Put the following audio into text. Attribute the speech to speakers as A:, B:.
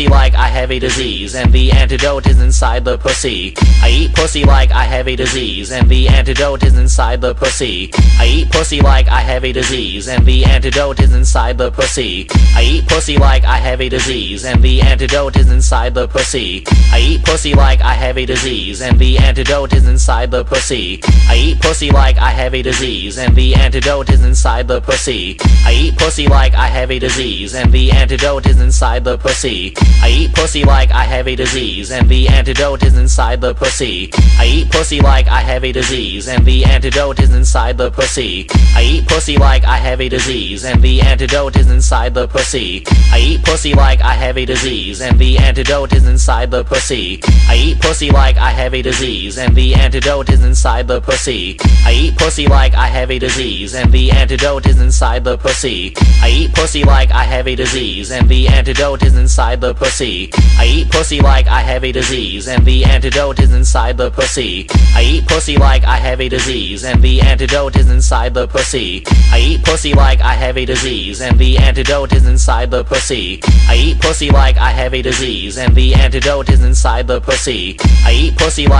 A: like I have a disease and the antidote is inside the pussy. I eat pussy like I have a disease and the antidote is inside the pussy. I eat pussy like I have a disease and the antidote is inside the pussy. I eat pussy like I have a disease and the antidote is inside the pussy. I eat pussy like I have a disease and the antidote is inside the pussy. I eat pussy like I have a disease and the antidote is inside the pussy. I eat pussy like I have a disease and the antidote is inside the pussy. I eat pussy like I have a disease and the antidote is inside the pussy. I eat pussy like I have a disease and the antidote is inside the pussy. I eat pussy like I have a disease and the antidote is inside the pussy. I eat pussy like I have a disease and the antidote is inside the pussy. I eat pussy like I have a disease and the antidote is inside the pussy. I eat pussy like I have a disease and the antidote is inside the pussy. I eat pussy like I have a disease and the antidote is inside the pussy. I eat pussy like I have a disease and the antidote is inside the pussy. I eat pussy like I have a disease and the antidote is inside the pussy. I eat pussy like I have a disease and the antidote is inside the pussy. I eat pussy like I have a disease and the antidote is inside the pussy. I eat pussy like